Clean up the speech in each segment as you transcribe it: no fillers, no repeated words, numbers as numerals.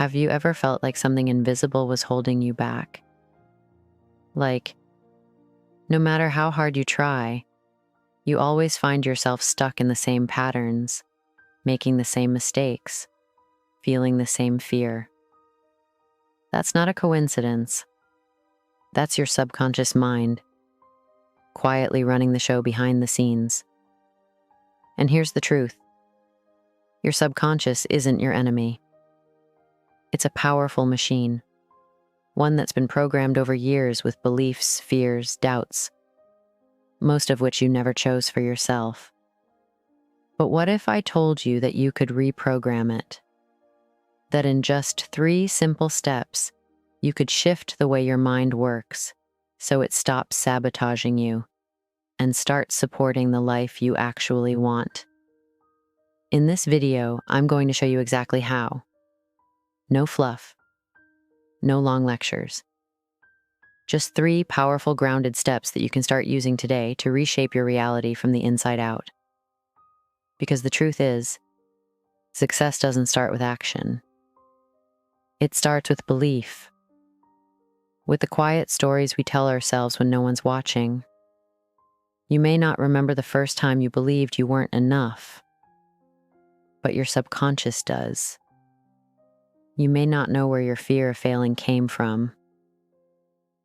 Have you ever felt like something invisible was holding you back? Like, no matter how hard you try, you always find yourself stuck in the same patterns, making the same mistakes, feeling the same fear. That's not a coincidence. That's your subconscious mind, quietly running the show behind the scenes. And here's the truth. Your subconscious isn't your enemy. It's a powerful machine, one that's been programmed over years with beliefs, fears, doubts, most of which you never chose for yourself. But what if I told you that you could reprogram it? That in just 3 simple steps, you could shift the way your mind works so it stops sabotaging you and starts supporting the life you actually want. In this video, I'm going to show you exactly how. No fluff, no long lectures. Just 3 powerful grounded steps that you can start using today to reshape your reality from the inside out. Because the truth is, success doesn't start with action. It starts with belief, with the quiet stories we tell ourselves when no one's watching. You may not remember the first time you believed you weren't enough, but your subconscious does. You may not know where your fear of failing came from,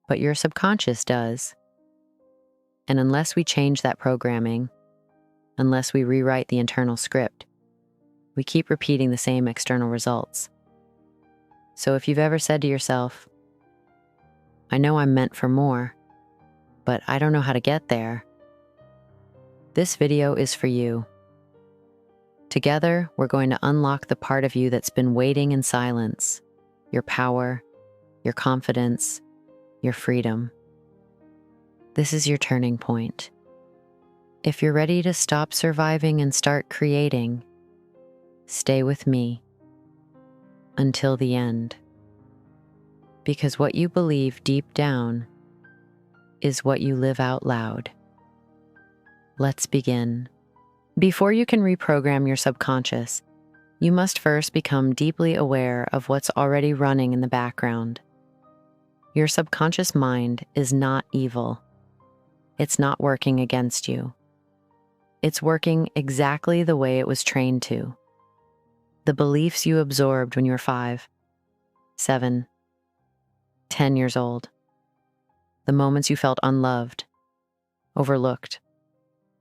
but your subconscious does. And unless we change that programming, unless we rewrite the internal script, we keep repeating the same external results. So if you've ever said to yourself, I know I'm meant for more, but I don't know how to get there, this video is for you. Together, we're going to unlock the part of you that's been waiting in silence, your power, your confidence, your freedom. This is your turning point. If you're ready to stop surviving and start creating, stay with me until the end. Because what you believe deep down is what you live out loud. Let's begin. Before you can reprogram your subconscious, you must first become deeply aware of what's already running in the background. Your subconscious mind is not evil. It's not working against you. It's working exactly the way it was trained to. The beliefs you absorbed when you were 5, 7, 10 years old. The moments you felt unloved, overlooked,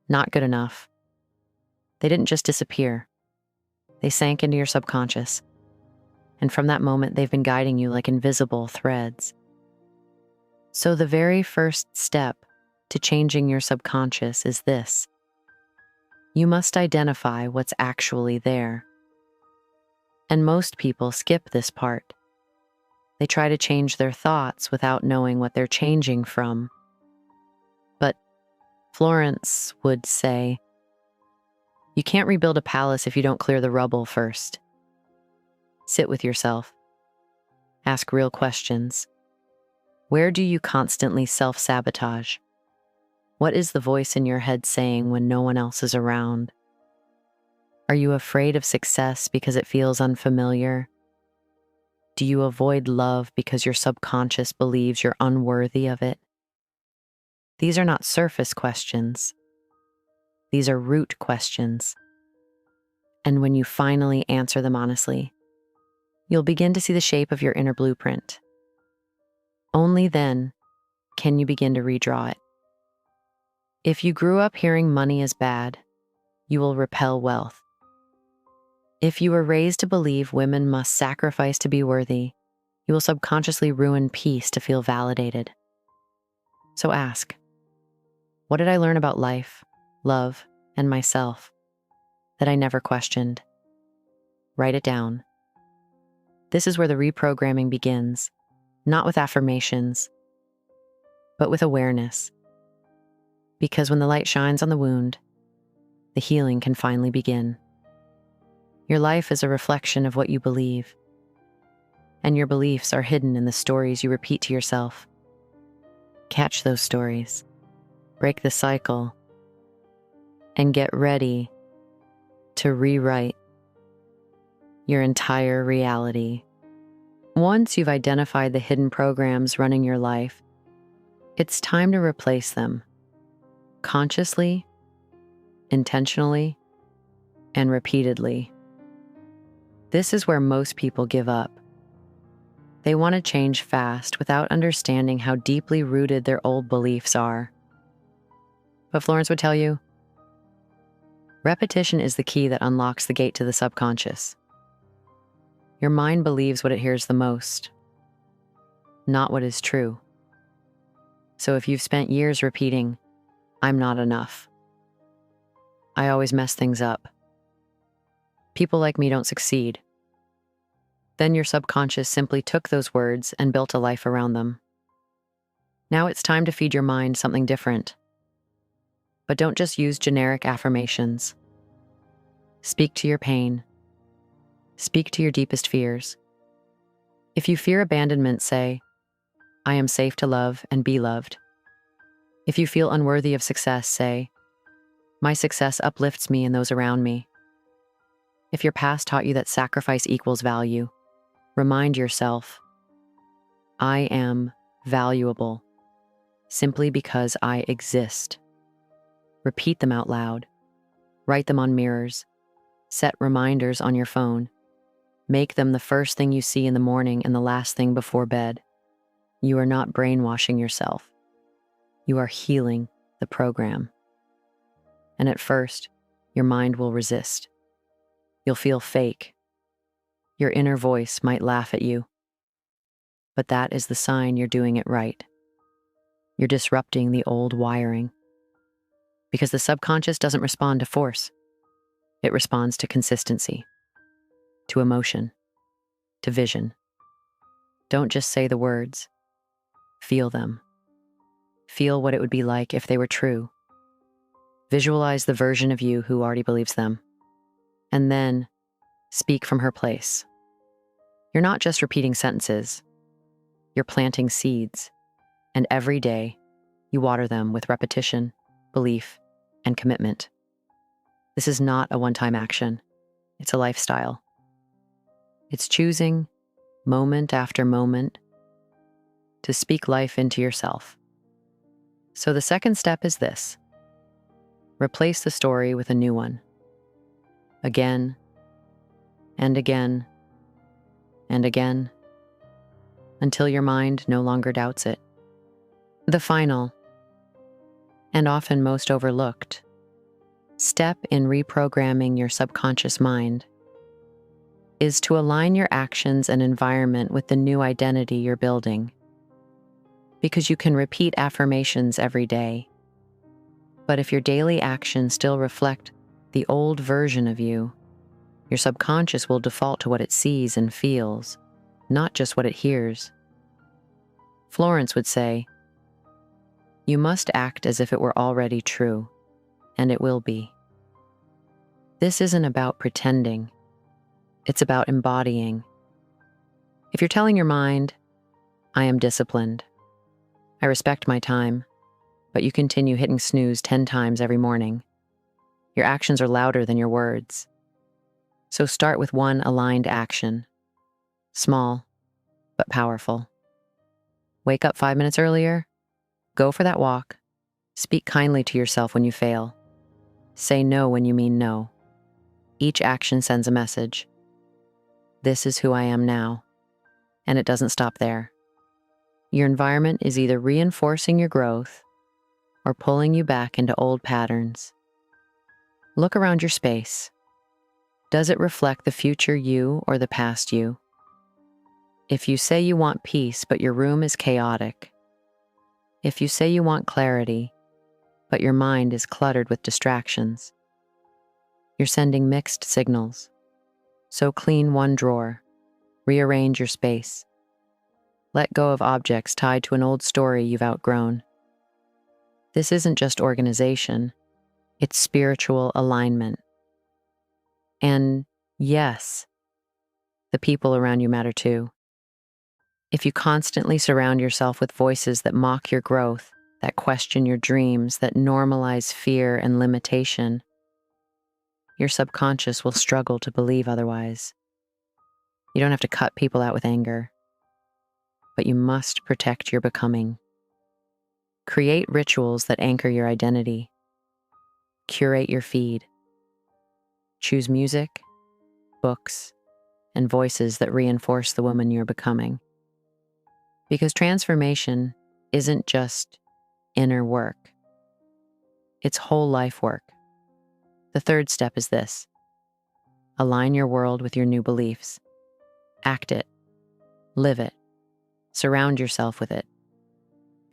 not good enough. They didn't just disappear. They sank into your subconscious. And from that moment, they've been guiding you like invisible threads. So the very first step to changing your subconscious is this. You must identify what's actually there. And most people skip this part. They try to change their thoughts without knowing what they're changing from. But Florence would say, you can't rebuild a palace if you don't clear the rubble first. Sit with yourself. Ask real questions. Where do you constantly self-sabotage? What is the voice in your head saying when no one else is around? Are you afraid of success because it feels unfamiliar? Do you avoid love because your subconscious believes you're unworthy of it? These are not surface questions. These are root questions. And when you finally answer them honestly, you'll begin to see the shape of your inner blueprint. Only then can you begin to redraw it. If you grew up hearing money is bad, you will repel wealth. If you were raised to believe women must sacrifice to be worthy, you will subconsciously ruin peace to feel validated. So ask, what did I learn about life, love, and myself that I never questioned? Write it down. This is where the reprogramming begins, not with affirmations, but with awareness. Because when the light shines on the wound, the healing can finally begin. Your life is a reflection of what you believe, and your beliefs are hidden in the stories you repeat to yourself. Catch those stories, break the cycle, and get ready to rewrite your entire reality Once you've identified the hidden programs running your life, it's time to replace them consciously, intentionally, and repeatedly. This is where most people give up. They want to change fast without understanding how deeply rooted their old beliefs are. But Florence would tell you, repetition is the key that unlocks the gate to the subconscious. Your mind believes what it hears the most, not what is true. So if you've spent years repeating, "I'm not enough," "I always mess things up," "people like me don't succeed," then your subconscious simply took those words and built a life around them. Now it's time to feed your mind something different. But don't just use generic affirmations. Speak to your pain. Speak to your deepest fears. If you fear abandonment, say, "I am safe to love and be loved." If you feel unworthy of success, say, "My success uplifts me and those around me." If your past taught you that sacrifice equals value, remind yourself, "I am valuable simply because I exist." Repeat them out loud. Write them on mirrors. Set reminders on your phone. Make them the first thing you see in the morning and the last thing before bed. You are not brainwashing yourself. You are healing the program. And at first, your mind will resist. You'll feel fake. Your inner voice might laugh at you. But that is the sign you're doing it right. You're disrupting the old wiring. Because the subconscious doesn't respond to force. It responds to consistency, to emotion, to vision. Don't just say the words. Feel them. Feel what it would be like if they were true. Visualize the version of you who already believes them. And then speak from her place. You're not just repeating sentences. You're planting seeds. And every day, you water them with repetition, belief, and commitment. This is not a one-time action. It's a lifestyle. It's choosing, moment after moment, to speak life into yourself. So the second step is this. Replace the story with a new one. Again, and again, and again, until your mind no longer doubts it. The final, and often most overlooked, step in reprogramming your subconscious mind is to align your actions and environment with the new identity you're building. Because you can repeat affirmations every day. But if your daily actions still reflect the old version of you, your subconscious will default to what it sees and feels, not just what it hears. Florence would say, "You must act as if it were already true, and it will be." This isn't about pretending. It's about embodying. If you're telling your mind, "I am disciplined. I respect my time," but you continue hitting snooze 10 times every morning, your actions are louder than your words. So start with one aligned action. Small, but powerful. Wake up 5 minutes earlier. Go for that walk. Speak kindly to yourself when you fail. Say no when you mean no. Each action sends a message. This is who I am now. And it doesn't stop there. Your environment is either reinforcing your growth or pulling you back into old patterns. Look around your space. Does it reflect the future you or the past you? If you say you want peace, but your room is chaotic. If you say you want clarity, but your mind is cluttered with distractions, you're sending mixed signals. So clean one drawer. Rearrange your space. Let go of objects tied to an old story you've outgrown. This isn't just organization, it's spiritual alignment. And yes, the people around you matter too. If you constantly surround yourself with voices that mock your growth, that question your dreams, that normalize fear and limitation, your subconscious will struggle to believe otherwise. You don't have to cut people out with anger. but you must protect your becoming. Create rituals that anchor your identity. Curate your feed. Choose music, books, and voices that reinforce the woman you're becoming. Because transformation isn't just inner work, it's whole life work. The third step is this: align your world with your new beliefs. Act it, live it, surround yourself with it.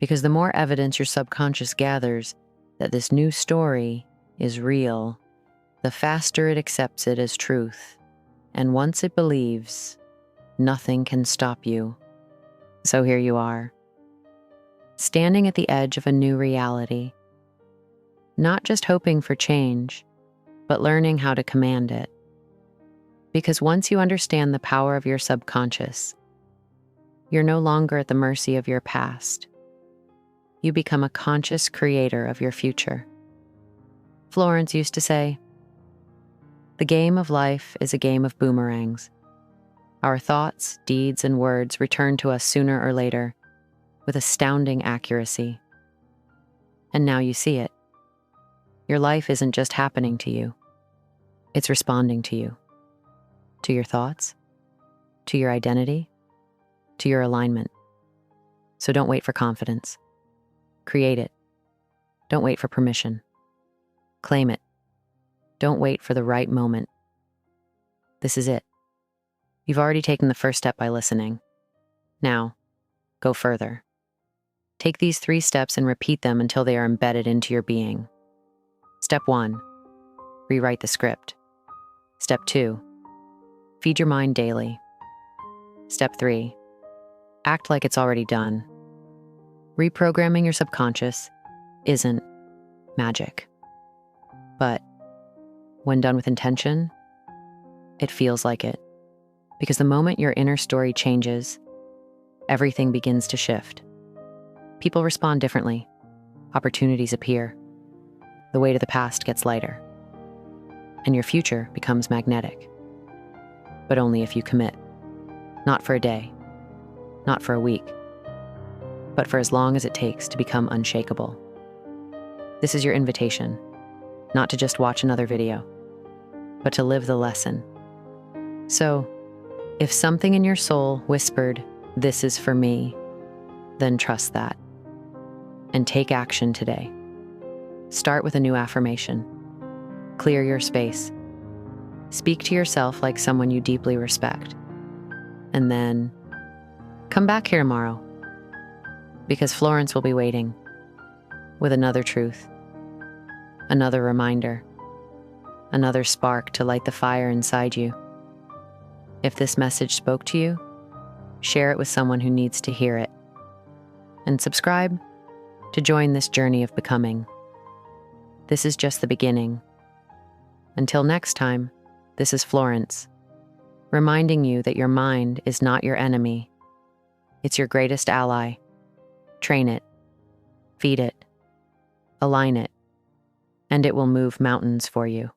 Because the more evidence your subconscious gathers that this new story is real, the faster it accepts it as truth. And once it believes, nothing can stop you. So here you are, standing at the edge of a new reality, not just hoping for change, but learning how to command it. Because once you understand the power of your subconscious, you're no longer at the mercy of your past. You become a conscious creator of your future. Florence used to say, "The game of life is a game of boomerangs. Our thoughts, deeds, and words return to us sooner or later with astounding accuracy." And now you see it. Your life isn't just happening to you. It's responding to you, to your thoughts, to your identity, to your alignment. So don't wait for confidence. Create it. Don't wait for permission. Claim it. Don't wait for the right moment. This is it. You've already taken the first step by listening. Now, go further. Take these 3 steps and repeat them until they are embedded into your being. Step 1, rewrite the script. Step 2, feed your mind daily. Step 3, act like it's already done. Reprogramming your subconscious isn't magic. But when done with intention, it feels like it. Because the moment your inner story changes, everything begins to shift. People respond differently. Opportunities appear. The weight of the past gets lighter. And your future becomes magnetic. But only if you commit. Not for a day. Not for a week. But for as long as it takes to become unshakable. This is your invitation. Not to just watch another video, but to live the lesson. So, if something in your soul whispered, "This is for me," then trust that. And take action today. Start with a new affirmation. Clear your space. Speak to yourself like someone you deeply respect. And then, come back here tomorrow. Because Florence will be waiting with another truth. Another reminder, another spark to light the fire inside you. If this message spoke to you, share it with someone who needs to hear it. And subscribe to join this journey of becoming. This is just the beginning. Until next time, this is Florence, reminding you that your mind is not your enemy. It's your greatest ally. Train it, feed it, align it, and it will move mountains for you.